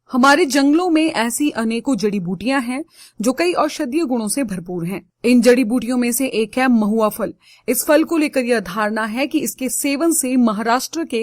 हमारे जंगलों में ऐसी अनेकों जड़ी बूटियां हैं जो कई औषधीय गुणों से भरपूर हैं। इन जड़ी बूटियों में से एक है महुआ फल। इस फल को लेकर यह धारणा है कि इसके सेवन से महाराष्ट्र के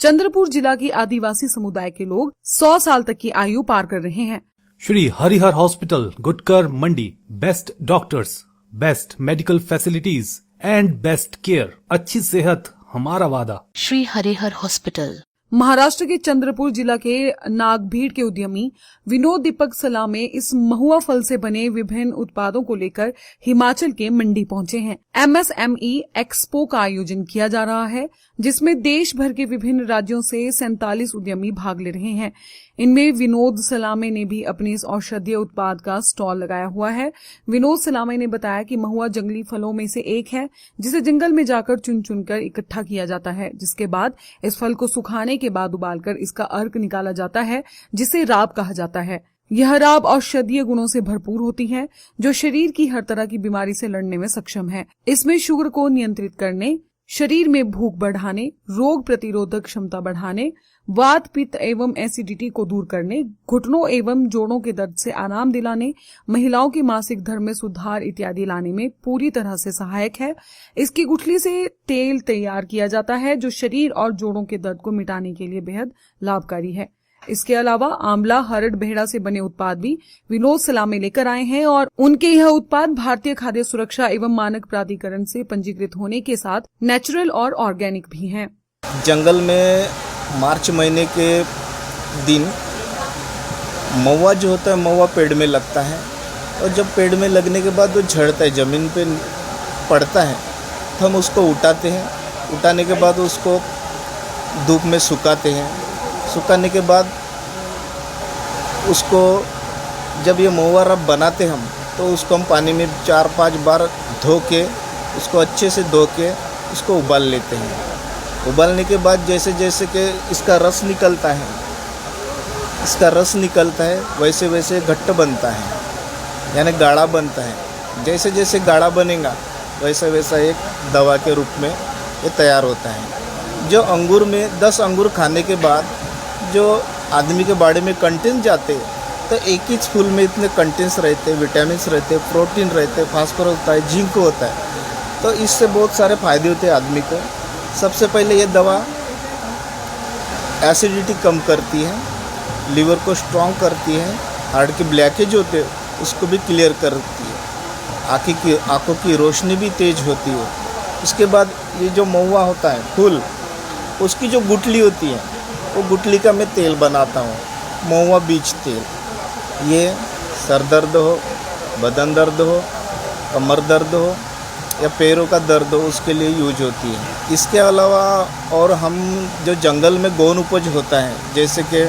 चंद्रपुर जिला की आदिवासी समुदाय के लोग 100 साल तक की आयु पार कर रहे हैं। Shri Harihar hospital, Gutkar Mandi. Best doctors, best medical facilities and best care. अच्छी सेहत हमारा वादा। श्री हरिहर हॉस्पिटल। महाराष्ट्र के चंद्रपुर जिला के नागभीड़ के उद्यमी विनोद दीपक सलामे इस महुआ फल से बने विभिन्न उत्पादों को लेकर हिमाचल के मंडी पहुंचे हैं। MSME एक्सपो का आयोजन किया जा रहा है, जिसमें देश भर के विभिन्न राज्यों से 47 उद्यमी भाग ले रहे हैं। इनमें विनोद सलामे ने भी अपने इस औषधीय उत्पाद का स्टॉल लगाया हुआ है। विनोद सलामे ने बताया कि महुआ जंगली फलों में से एक है, जिसे जंगल में जाकर चुन चुनकर इकट्ठा किया जाता है, जिसके बाद इस फल को सुखाने के बाद उबालकर इसका अर्क निकाला जाता है, जिसे राब कहा जाता है। यह राब औषधीय गुणों से भरपूर होती है, जो शरीर की हर तरह की बीमारी से लड़ने में सक्षम है। इसमें शुगर को नियंत्रित करने, शरीर में भूख बढ़ाने, रोग प्रतिरोधक क्षमता बढ़ाने, वात पित्त एवं एसिडिटी को दूर करने, घुटनों एवं जोड़ों के दर्द से आराम दिलाने, महिलाओं के मासिक धर्म में सुधार इत्यादि लाने में पूरी तरह से सहायक है। इसकी गुठली से तेल तैयार किया जाता है, जो शरीर और जोड़ों के दर्द को मिटाने के लिए बेहद लाभकारी है। इसके अलावा आंवला, हरड़, भेड़ा से बने उत्पाद भी विनोद सलामे लेकर आए हैं और उनके यह उत्पाद भारतीय खाद्य सुरक्षा एवं मानक प्राधिकरण से पंजीकृत होने के साथ नेचुरल और ऑर्गेनिक भी हैं। जंगल में मार्च महीने के दिन महुआ जो होता है, महुआ पेड़ में लगता है और जब पेड़ में लगने के बाद वो झड़ता है, ज़मीन पे पड़ता है, तो हम उसको उठाते हैं। उठाने के बाद उसको धूप में सुखाते हैं। सुखाने के बाद उसको जब ये महुआ रब बनाते हम, तो उसको हम पानी में 4-5 बार धो के, उसको अच्छे से धो के उसको उबाल लेते हैं। उबालने के बाद जैसे जैसे कि इसका रस निकलता है, वैसे वैसे घट्ट बनता है, यानी गाढ़ा बनता है। जैसे जैसे गाढ़ा बनेगा, वैसे वैसा एक दवा के रूप में ये तैयार होता है। जो अंगूर में 10 अंगूर खाने के बाद जो आदमी के बॉडी में कंटेंट जाते हैं, तो एक ही फूल में इतने कंटेंट्स रहते हैं, विटामिन रहते हैं, प्रोटीन रहते हैं, फास्फोरस होता है, जिंक होता है। तो इससे बहुत सारे फायदे होते हैं आदमी को। सबसे पहले ये दवा एसिडिटी कम करती है, लीवर को स्ट्रॉन्ग करती है, हार्ट के ब्लैकेज होते हैं उसको भी क्लियर करती है, आँखों की रोशनी भी तेज होती है। इसके बाद ये जो महुआ होता है फूल, उसकी जो गुठली होती है, वो गुठली का मैं तेल बनाता हूँ, महुआ बीज तेल। ये सर दर्द हो, बदन दर्द हो, कमर दर्द हो या पैरों का दर्द हो, उसके लिए यूज होती है। इसके अलावा और हम जो जंगल में गौन उपज होता है, जैसे कि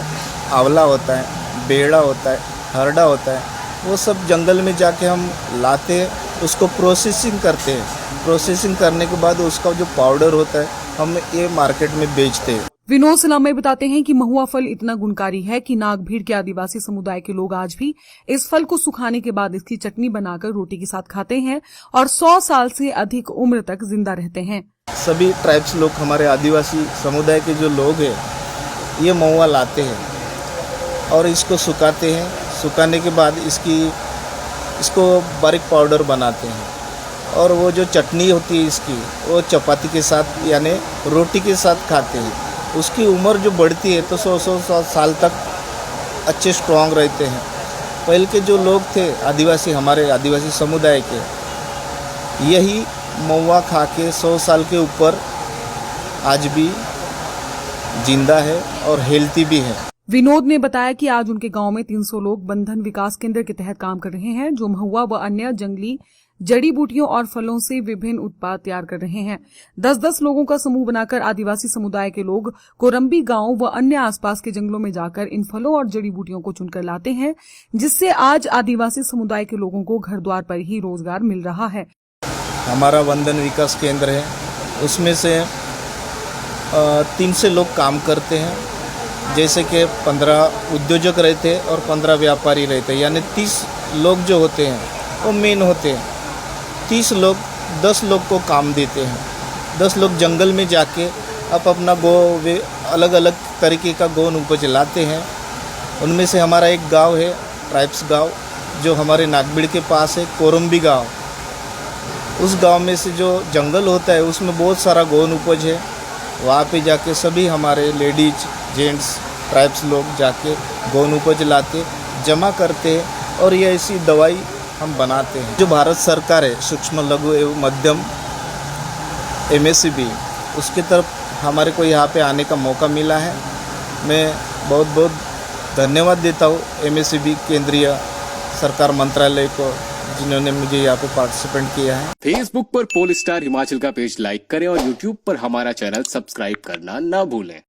आंवला होता है, बेड़ा होता है, हरड़ा होता है, वो सब जंगल में जाके हम लाते हैं, उसको प्रोसेसिंग करते हैं। प्रोसेसिंग करने के बाद उसका जो पाउडर होता है, हम ये मार्केट में बेचते हैं। विनोद सलामे बताते हैं कि महुआ फल इतना गुणकारी है कि नागभीड़ के आदिवासी समुदाय के लोग आज भी इस फल को सुखाने के बाद इसकी चटनी बनाकर रोटी के साथ खाते हैं और 100 साल से अधिक उम्र तक जिंदा रहते हैं। सभी ट्राइब्स लोग, हमारे आदिवासी समुदाय के जो लोग हैं, ये महुआ लाते हैं और इसको सुखाते हैं। सुखाने के बाद इसको बारीक पाउडर बनाते हैं और वो जो चटनी होती है इसकी, वो चपाती के साथ यानी रोटी के साथ खाते हैं। उसकी उम्र जो बढ़ती है तो 100 साल तक अच्छे स्ट्रॉन्ग रहते हैं। पहले के जो लोग थे आदिवासी, हमारे आदिवासी समुदाय के, यही महुआ खा के 100 साल के ऊपर आज भी जिंदा है और हेल्थी भी है। विनोद ने बताया कि आज उनके गांव में 300 लोग बंधन विकास केंद्र के तहत काम कर रहे हैं, जो महुआ व अन्य जंगली जड़ी बूटियों और फलों से विभिन्न उत्पाद तैयार कर रहे हैं। 10-10 लोगों का समूह बनाकर आदिवासी समुदाय के लोग कोरंबी गांव व अन्य आसपास के जंगलों में जाकर इन फलों और जड़ी बूटियों को चुनकर लाते हैं, जिससे आज आदिवासी समुदाय के लोगों को घर द्वार पर ही रोजगार मिल रहा है। हमारा बंधन विकास केंद्र है, उसमें से 300 लोग काम करते हैं। जैसे कि 15 उद्योजक रहते हैं और 15 व्यापारी रहते हैं, यानी 30 लोग जो होते हैं वो मेन होते हैं। 30 लोग 10 लोग को काम देते हैं। 10 लोग जंगल में जाके अपना अलग अलग तरीके का गौन उपज लाते हैं उनमें से हमारा एक गांव है ट्राइब्स गांव, जो हमारे नागबीड़ के पास है, कोरम्बी गांव। उस गांव में से जो जंगल होता है उसमें बहुत सारा गौन उपज है। वहाँ पे जाके सभी हमारे लेडीज जेंट्स ट्राइब्स लोग जाके गौन उपज लाते जमा करते हैं और ये ऐसी दवाई हम बनाते हैं। जो भारत सरकार है सूक्ष्म लघु एवं मध्यम MSCB, उसकी तरफ हमारे को यहाँ पे आने का मौका मिला है। मैं बहुत बहुत धन्यवाद देता हूँ MSCB केंद्रीय सरकार मंत्रालय को, जिन्होंने मुझे यहाँ पे पार्टिसिपेंट किया है। फेसबुक पर पोल स्टार हिमाचल का पेज लाइक करें और यूट्यूब पर हमारा चैनल सब्सक्राइब करना ना भूलें।